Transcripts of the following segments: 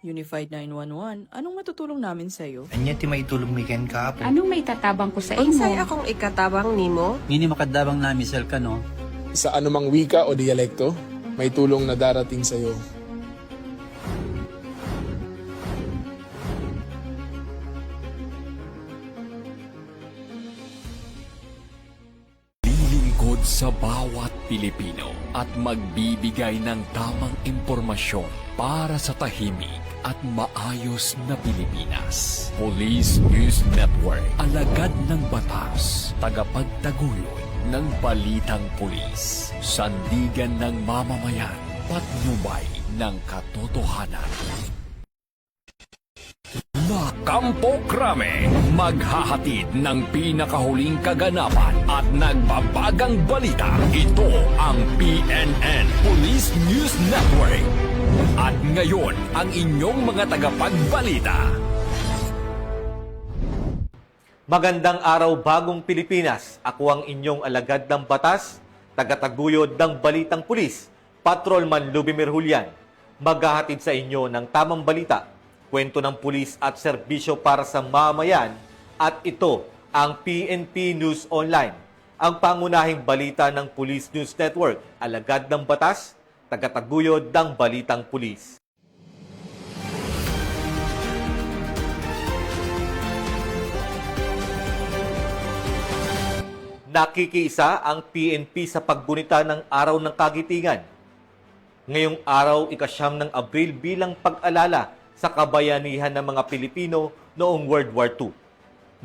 Unified 911, anong matutulong namin sa'yo? Anya ti maitulong mi ken kahapon. Anong may tatabang ko sa Unsay imo? akong ikatabang nimo? Ngini makadabang na misal ka no. Sa anumang wika o dialekto, may tulong na darating sa iyo. Lilingkod sa bawat Pilipino at magbibigay ng tamang impormasyon para sa tahimik at maayos na Pilipinas. Police News Network, alagad ng batas, tagapagtaguyod ng balitang pulis, sandigan ng mamamayan, patnubay ng katotohanan. La Campo Crame, maghahatid ng pinakahuling kaganapan at nagbabagang balita. Ito ang PNN Police News Network. At ngayon, ang inyong mga tagapagbalita. Magandang araw, bagong Pilipinas. Ako ang inyong alagad ng batas, tagataguyod ng balitang pulis, Patrolman Lubimir Julian. Maghahatid sa inyo ng tamang balita, kwento ng pulis at serbisyo para sa mamayan, at ito ang PNP News Online, ang pangunahing balita ng Police News Network, alagad ng batas, tagataguyod ng balitang pulis. Nakikiisa ang PNP sa paggunita ng Araw ng Kagitingan. Ngayong araw, ika-9 ng Abril bilang pag-alala sa kabayanihan ng mga Pilipino noong World War II.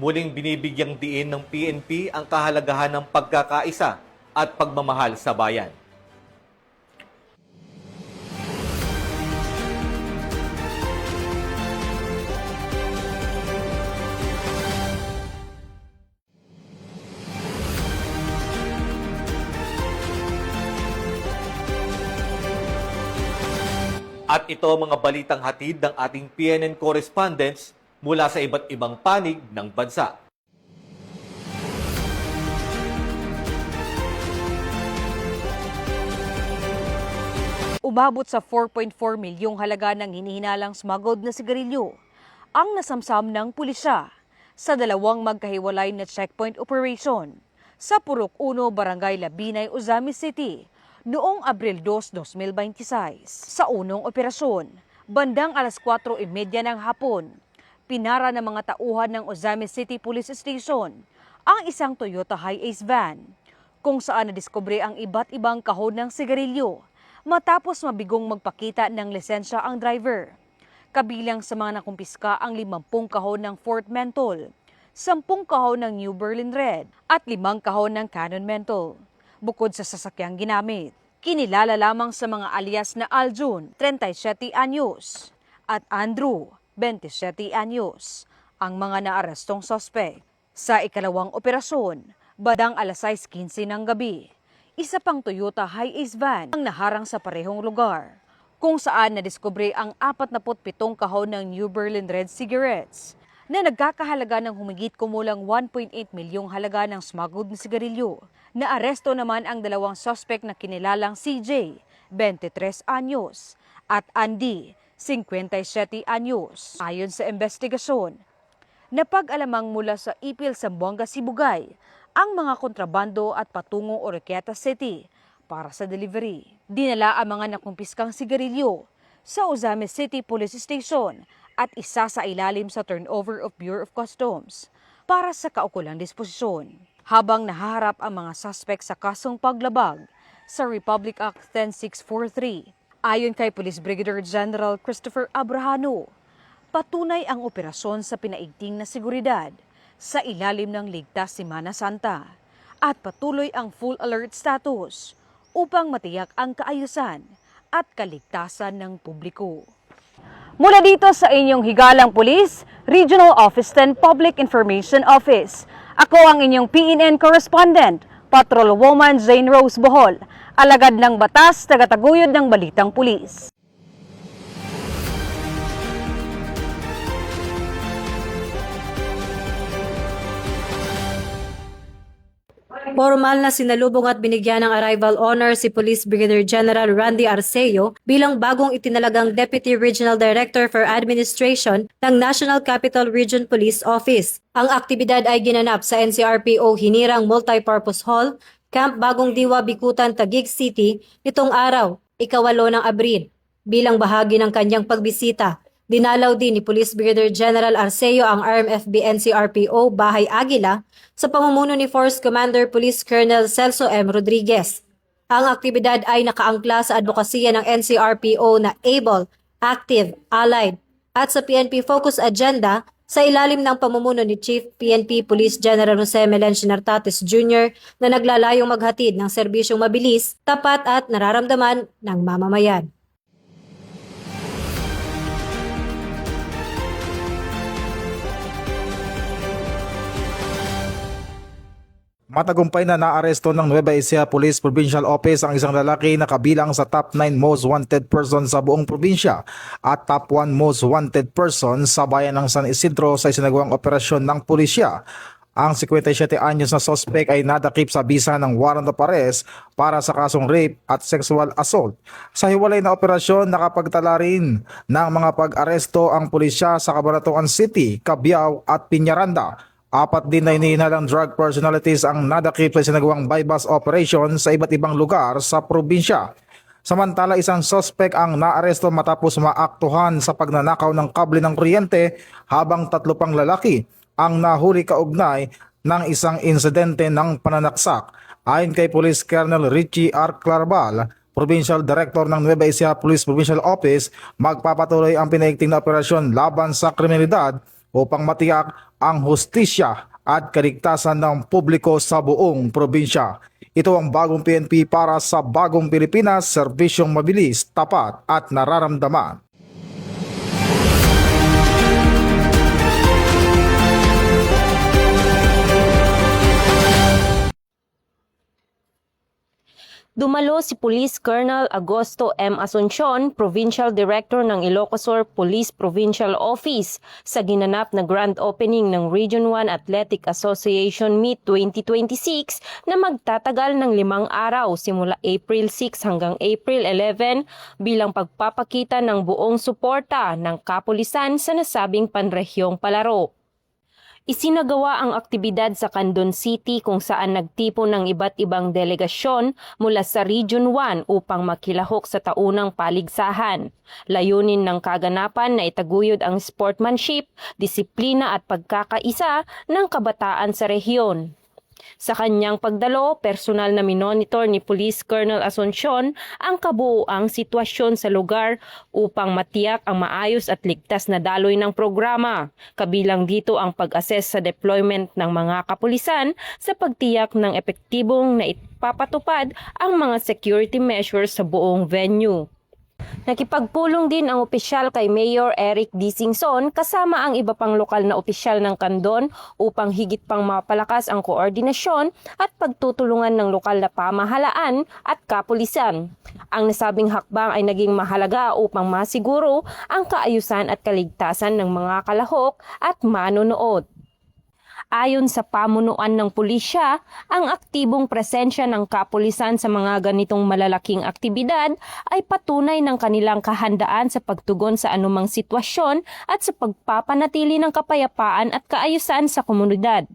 Muling binibigyang diin ng PNP ang kahalagahan ng pagkakaisa at pagmamahal sa bayan. At ito ang mga balitang hatid ng ating PNN correspondents mula sa iba't ibang panig ng bansa. Umabot sa 4.4 milyong halaga ng hinihinalang smuggled na sigarilyo ang nasamsam ng pulisya sa dalawang magkahiwalay na checkpoint operation sa Purok 1, Barangay Labinay, Ozamis City noong Abril 2, 2026. Sa unang operasyon, bandang alas 4:30 ng hapon, pinara ng mga tauhan ng Ozamis City Police Station ang isang Toyota Hiace van kung saan nadiskubre ang iba't ibang kahon ng sigarilyo matapos mabigong magpakita ng lisensya ang driver. Kabilang sa mga nakumpiska ang 50 kahon ng Fort Menthol, 10 kahon ng New Berlin Red at 5 kahon ng Canon Menthol. Bukod sa sasakyang ginamit, kinilala lamang sa mga alias na Aljun, 37 anyos, at Andrew, 27 anyos, ang mga naarestong sospek. Sa ikalawang operasyon, badang alas 6:15 ng gabi, isa pang Toyota Hiace van ang naharang sa parehong lugar, kung saan nadiskubre ang 47 kahon ng New Berlin Red cigarettes na nagkakahalaga ng humigit kumulang 1.8 milyong halaga ng smuggled na sigarilyo. Naaresto naman ang dalawang suspect na kinilalang CJ, 23 anyos, at Andy, 57 anyos. Ayon sa investigasyon, napag-alamang mula sa Ipil, Zamboanga, Sibugay ang mga kontrabando at patungong Oroquieta City para sa delivery. Dinala ang mga nakumpiskang sigarilyo sa Ozamis City Police Station at isa sa ilalim sa turnover of Bureau of Customs para sa kaukulang disposisyon. Habang nahaharap ang mga suspect sa kasong paglabag sa Republic Act 10643. Ayon kay Police Brigadier General Christopher Abrahano, patunay ang operasyon sa pinaigting na seguridad sa ilalim ng Ligtas Semana Santa at patuloy ang full alert status upang matiyak ang kaayusan at kaligtasan ng publiko. Mula dito sa inyong higalang pulis, Regional Office 10 Public Information Office, ako ang inyong PNN correspondent, Patrolwoman Jane Rose Bohol, alagad ng batas, tagataguyod ng balitang pulis. Formal na sinalubong at binigyan ng arrival honor si Police Brigadier General Randy Arceo bilang bagong itinalagang Deputy Regional Director for Administration ng National Capital Region Police Office. Ang aktibidad ay ginanap sa NCRPO Hinirang Multipurpose Hall, Camp Bagong Diwa, Bikutan, Taguig City nitong araw, 8 ng Abril. Bilang bahagi ng kanyang pagbisita, dinalaw din ni Police Brigadier General Arceo ang RMFB NCRPO Bahay Aguila sa pamumuno ni Force Commander Police Colonel Celso M. Rodriguez. Ang aktibidad ay nakaangkla sa advokasya ng NCRPO na able, active, allied at sa PNP Focus Agenda sa ilalim ng pamumuno ni Chief PNP Police General Jose Melencio Nartates Jr. na naglalayong maghatid ng serbisyong mabilis, tapat at nararamdaman ng mamamayan. Matagumpay na naaresto ng Nueva Ecija Police Provincial Office ang isang lalaki na kabilang sa top 9 most wanted person sa buong probinsya at top 1 most wanted person sa bayan ng San Isidro sa isinagawang operasyon ng pulisya. Ang 57 anyos na suspect ay nadakip sa bisa ng warrant of arrest para sa kasong rape at sexual assault. Sa hiwalay na operasyon, nakapagtala rin ng mga pag-aresto ang pulisya sa Cabanatuan City, Cabiao at Piñaranda. 4 din na hinihinalang drug personalities ang nadakip sa isinagawang bypass operation sa iba't ibang lugar sa probinsya. Samantala, isang suspect ang naaresto matapos maaktuhan sa pagnanakaw ng kable ng kuryente habang 3 pang lalaki ang nahuli kaugnay ng isang insidente ng pananaksak. Ayon kay Police Colonel Richie R. Clarbal, Provincial Director ng Nueva Ecija Police Provincial Office, magpapatuloy ang pinaigting na operasyon laban sa kriminalidad upang matiyak ang hustisya at kaligtasan ng publiko sa buong probinsya. Ito ang bagong PNP para sa bagong Pilipinas, serbisyong mabilis, tapat at nararamdaman. Dumalo si Police Colonel Agosto M. Asuncion, Provincial Director ng Ilocos Sur Police Provincial Office sa ginanap na grand opening ng Region 1 Athletic Association Meet 2026 na magtatagal ng 5 araw simula April 6 hanggang April 11 bilang pagpapakita ng buong suporta ng kapulisan sa nasabing panrehiyong palaro. Isinagawa ang aktibidad sa Candon City kung saan nagtipon ng iba't ibang delegasyon mula sa Region 1 upang makilahok sa taunang paligsahan. Layunin ng kaganapan na itaguyod ang sportsmanship, disiplina at pagkakaisa ng kabataan sa rehiyon. Sa kanyang pagdalo, personal na minonitor ni Police Colonel Asuncion ang kabuuang sitwasyon sa lugar upang matiyak ang maayos at ligtas na daloy ng programa. Kabilang dito ang pag-assess sa deployment ng mga kapulisan sa pagtiyak ng epektibong na ipapatupad ang mga security measures sa buong venue. Nakipagpulong din ang opisyal kay Mayor Eric Disingson kasama ang iba pang lokal na opisyal ng Candon upang higit pang mapalakas ang koordinasyon at pagtutulungan ng lokal na pamahalaan at kapulisan. Ang nasabing hakbang ay naging mahalaga upang masiguro ang kaayusan at kaligtasan ng mga kalahok at manonood. Ayon sa pamunuan ng pulisya, ang aktibong presensya ng kapulisan sa mga ganitong malalaking aktibidad ay patunay ng kanilang kahandaan sa pagtugon sa anumang sitwasyon at sa pagpapanatili ng kapayapaan at kaayusan sa komunidad.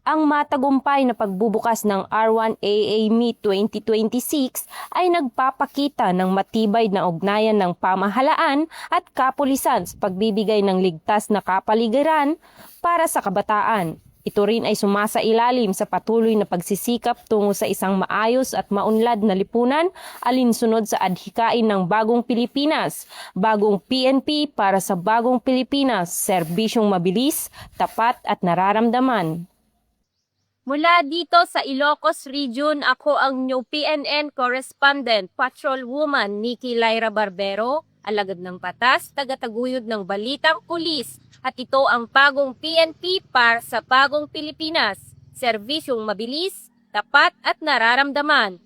Ang matagumpay na pagbubukas ng R1AA Meet 2026 ay nagpapakita ng matibay na ugnayan ng pamahalaan at kapulisan sa pagbibigay ng ligtas na kapaligiran para sa kabataan. Ito rin ay sumasailalim sa patuloy na pagsisikap tungo sa isang maayos at maunlad na lipunan alinsunod sa adhikain ng Bagong Pilipinas, Bagong PNP para sa Bagong Pilipinas, serbisyong mabilis, tapat at nararamdaman. Mula dito sa Ilocos Region, ako ang new PNN correspondent, Patrolwoman Nikki Lyra Barbero, alagad ng batas, tagataguyod ng balitang pulis. At ito ang bagong PNP para sa Bagong Pilipinas, serbisyong mabilis, tapat at nararamdaman.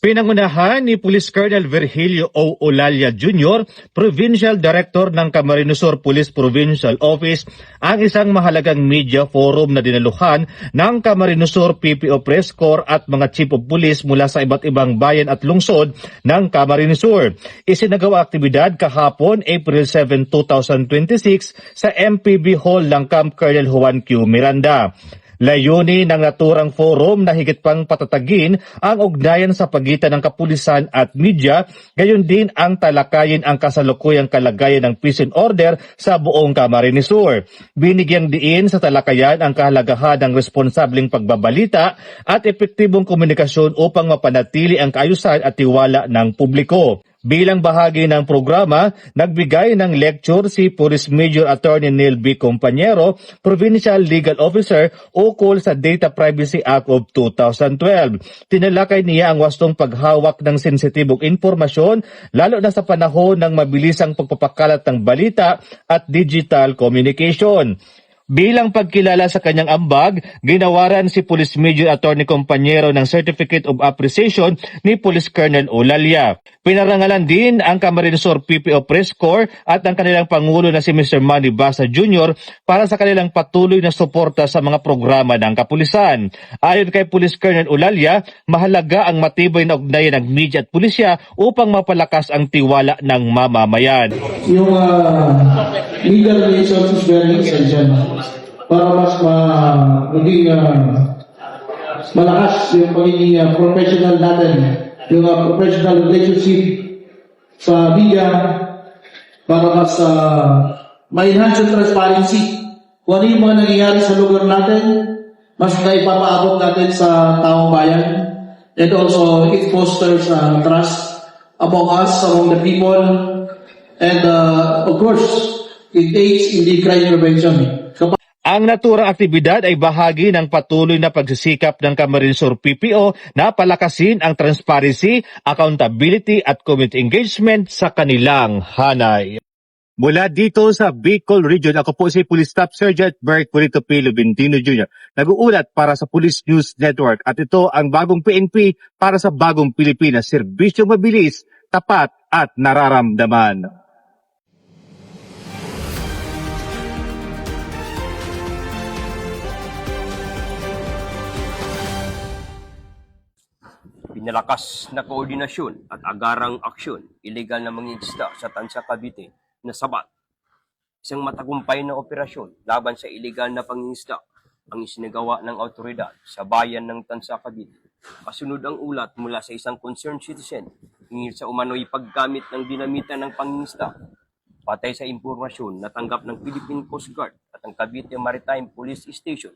Pinangunahan ni Police Colonel Virgilio O. Olalia Jr., Provincial Director ng Camarines Sur Police Provincial Office, ang isang mahalagang media forum na dinaluhan ng Camarines Sur PPO Press Corps at mga Chief of Police mula sa iba't ibang bayan at lungsod ng Camarines Sur. Isinagawa aktibidad kahapon, April 7, 2026 sa MPB Hall ng Camp Colonel Juan Q. Miranda. Layunin ng naturang forum na higit pang patatagin ang ugnayan sa pagitan ng kapulisan at media, gayon din ang talakayin ang kasalukuyang kalagayan ng peace and order sa buong Camarines Sur. Binigyang diin sa talakayan ang kahalagahan ng responsableng pagbabalita at epektibong komunikasyon upang mapanatili ang kaayusan at tiwala ng publiko. Bilang bahagi ng programa, nagbigay ng lecture si Police Major Attorney Neil B. Compañero, Provincial Legal Officer, ukol sa Data Privacy Act of 2012. Tinalakay niya ang wastong paghawak ng sensitibong informasyon, lalo na sa panahon ng mabilisang pagpapakalat ng balita at digital communication. Bilang pagkilala sa kanyang ambag, ginawaran si Police Major Attorney Compañero ng Certificate of Appreciation ni Police Colonel Olalia. Pinarangalan din ang Camarines Sur PPO Press Corps at ang kanilang Pangulo na si Mr. Manny Basa Jr. para sa kanilang patuloy na suporta sa mga programa ng kapulisan. Ayon kay Police Colonel Olalia, mahalaga ang matibay na ugnayan ng media at pulisya upang mapalakas ang tiwala ng mamamayan. Yung media relations is very essential para mas maging malakas yung pagiging professional natin, yung professional relationship sa media, para mas ma-enhance yung transparency. Kung ano yung mga nangyayari sa lugar natin, mas naipapaabot natin sa taong bayan. And also, it fosters trust among us, among the people, and of course, it aids in the crime prevention. Ang naturang aktibidad ay bahagi ng patuloy na pagsisikap ng Camarines Sur PPO na palakasin ang transparency, accountability at community engagement sa kanilang hanay. Mula dito sa Bicol Region, ako po si Police Staff Sergeant Bert Polito P. Lubintino Jr. Nag-uulat para sa Police News Network at ito ang bagong PNP para sa bagong Pilipinas, serbisyong mabilis, tapat at nararamdaman. Pinalakas na koordinasyon at agarang aksyon, illegal na mangingisda sa Tansa Cavite na sabat. Isang matagumpay na operasyon laban sa illegal na pangingisda ang isinagawa ng autoridad sa bayan ng Tansa Cavite. Kasunod ang ulat mula sa isang concerned citizen hinggil sa umano'y paggamit ng dinamita ng pangingisda. Patay sa impormasyon na tanggap ng Philippine Coast Guard at ang Cavite Maritime Police Station,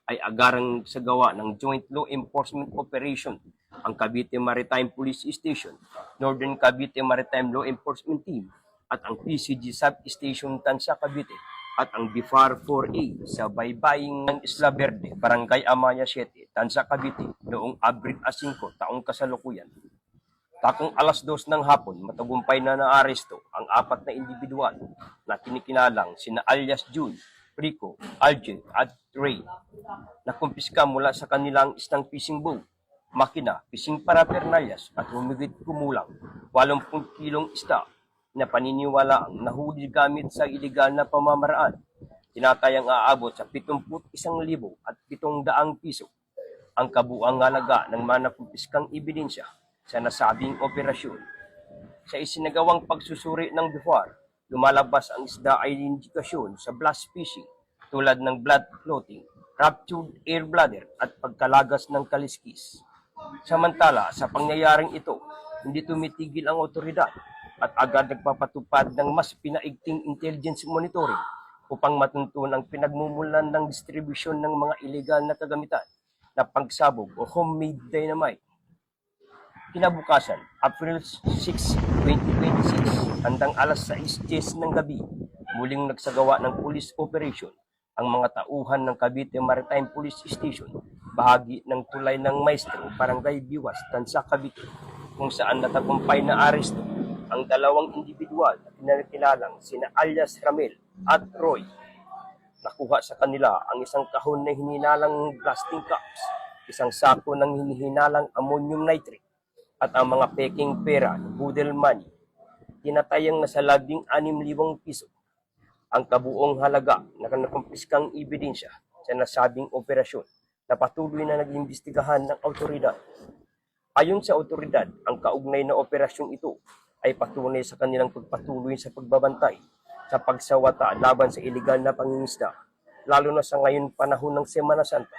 ay agarang sa gawa ng Joint Law Enforcement Operation ang Cavite Maritime Police Station, Northern Cavite Maritime Law Enforcement Team at ang PCG Sub-Station Tansa Cavite at ang BIFAR 4A sa baybaying ng Isla Verde, Barangay Amaya 7, Tansa Cavite noong Abril 5 taong kasalukuyan. Takong alas 2 ng hapon, matagumpay na naaresto ang 4 na individual na kinikinalang sina alias June, Rico, Alge at Ray, na kumpiska mula sa kanilang isang fishing boat, makina, fishing paraphernalias at humigit kumulang 80 kilong isda na paniniwala ang nahuli gamit sa iligal na pamamaraan. Tinatayang aabot sa 71,700 piso ang kabuang halaga ng mga nakumpiskang ebidensya sa nasabing operasyon. Sa isinagawang pagsusuri ng BIFAR, lumalabas ang isda ay indikasyon sa blast fishing tulad ng blood clotting, ruptured air bladder at pagkalagas ng kaliskis. Samantala, sa pangyayaring ito, hindi tumitigil ang otoridad at agad nagpapatupad ng mas pinaigting intelligence monitoring upang matunton ang pinagmumulan ng distribusyon ng mga illegal na kagamitan na pagsabog o homemade dynamite. Kinabukasan, April 6, 2026, handang alas 6:10 ng gabi, muling nagsagawa ng police operation ang mga tauhan ng Cavite Maritime Police Station, bahagi ng tulay ng Maestro, Barangay Biwas, Tansa Cavite, kung saan natagumpay na aresto ang dalawang individual na pinakilalang sina alias Ramel at Roy. Nakuha sa kanila ang isang kahon na hininalang blasting cups, isang sako ng hinihinalang ammonium nitrate, at ang mga peking pera, budel money, tinatayang nasa 16,000 piso ang kabuong halaga na nakumpiskang ebidensya sa nasabing operasyon na patuloy na nag-imbestigahan ng autoridad. Ayon sa autoridad, ang kaugnay na operasyong ito ay patunay sa kanilang pagpatuloy sa pagbabantay sa pagsawata laban sa iligal na pangingisda, lalo na sa ngayon panahon ng Semana Santa.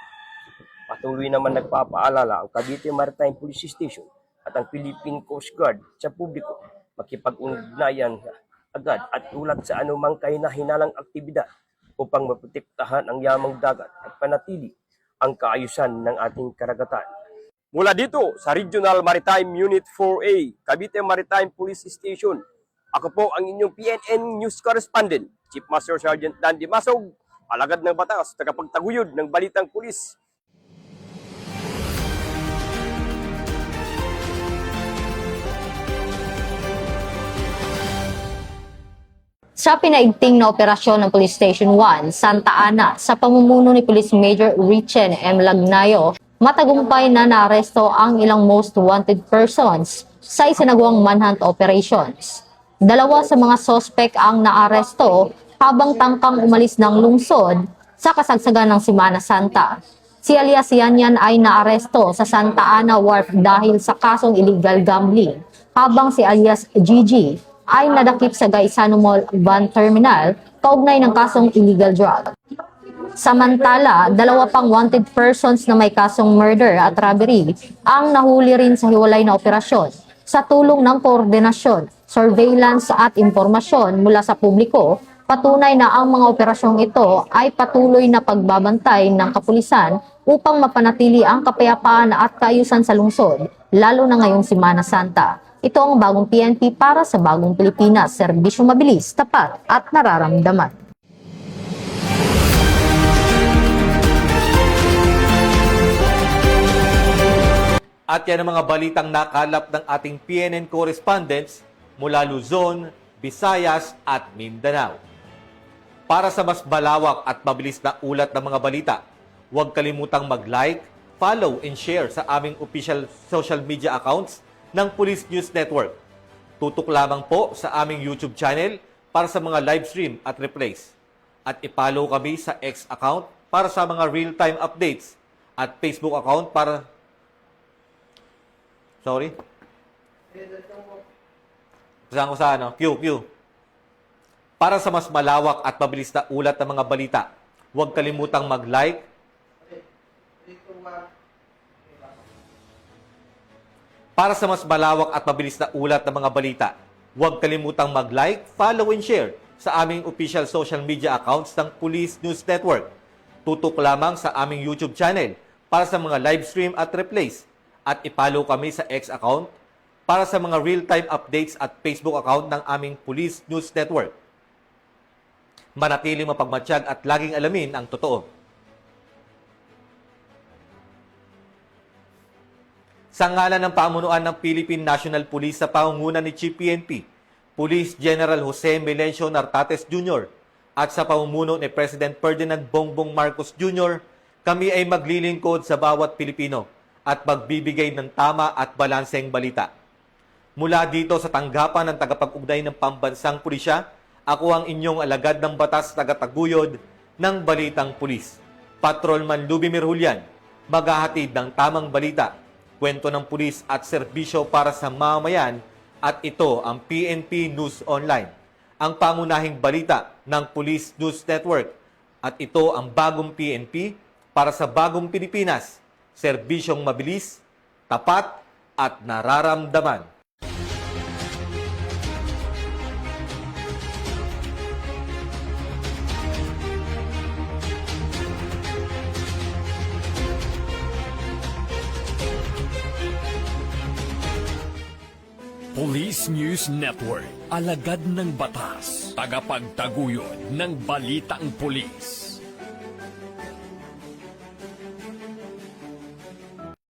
Patuloy naman nagpapaalala ang Cavite Maritime Police Station at ang Philippine Coast Guard sa publiko makipag-ugnayan agad at tulad sa anumang kahina-hinalang aktibidad upang maprotektahan ang yamang dagat at panatili ang kaayusan ng ating karagatan. Mula dito sa Regional Maritime Unit 4A, Cavite Maritime Police Station, ako po ang inyong PNN News Correspondent, Chief Master Sergeant Dan Dimasog, alagad ng batas, tagapagtaguyod ng balitang pulis. Sa pinaigting na operasyon ng Police Station 1, Santa Ana, sa pamumuno ni Police Major Richen M. Lagnayo, matagumpay na naaresto ang ilang most wanted persons sa isinagawang manhunt operations. 2 sa mga sospek ang naaresto habang tangkang umalis ng lungsod sa kasagsagan ng Semana Santa. Si alias Yanyan ay naaresto sa Santa Ana Wharf dahil sa kasong illegal gambling, habang si alias Gigi ay nadakip sa Gaisano Mall Van Terminal kaugnay ng kasong illegal drug. Samantala, 2 pang wanted persons na may kasong murder at robbery ang nahuli rin sa hiwalay na operasyon sa tulong ng koordinasyon, surveillance at impormasyon mula sa publiko. Patunay na ang mga operasyong ito ay patuloy na pagbabantay ng kapulisan upang mapanatili ang kapayapaan at kaayusan sa lungsod, lalo na ngayong Semana Santa. Ito ang bagong PNP para sa bagong Pilipinas, serbisyo mabilis, tapat at nararamdaman. At yan ang mga balitang nakalap ng ating PNN correspondents mula Luzon, Visayas at Mindanao. Para sa mas malawak at mabilis na ulat ng mga balita, huwag kalimutang mag-like, follow and share sa aming official social media accounts ng Police News Network. Tutok lamang po sa aming YouTube channel para sa mga live stream at replays. At i-follow kami sa X account para sa mga real-time updates at Facebook account para... Sorry? Saan ko sa ano? Q. Para sa mas malawak at mabilis na ulat ng mga balita, huwag kalimutang mag-like, Para sa mas malawak at mabilis na ulat ng mga balita, huwag kalimutang mag-like, follow and share sa aming official social media accounts ng Police News Network. Tutok lamang sa aming YouTube channel para sa mga live stream at replays at i-follow kami sa X account para sa mga real-time updates at Facebook account ng aming Police News Network. Manatiling mapagmatsyag at laging alamin ang totoo. Sa ngalan ng pamunuan ng Philippine National Police sa pangunguna ni Chief PNP, Police General Jose Melencio Nartates Jr. at sa pamumuno ni President Ferdinand Bongbong Marcos Jr., kami ay maglilingkod sa bawat Pilipino at magbibigay ng tama at balanseng balita. Mula dito sa tanggapan ng tagapag-ugnay ng pambansang pulisya, ako ang inyong alagad ng batas tagataguyod ng Balitang Pulis. Patrolman Lubimir Julian, maghahatid ng tamang balita, kwento ng pulis at serbisyo para sa mamamayan, at ito ang PNP News Online, ang pangunahing balita ng Police News Network, at ito ang bagong PNP para sa bagong Pilipinas, serbisyong mabilis, tapat at nararamdaman. Police News Network, alagad ng batas, tagapagtaguyod ng balitang pulis.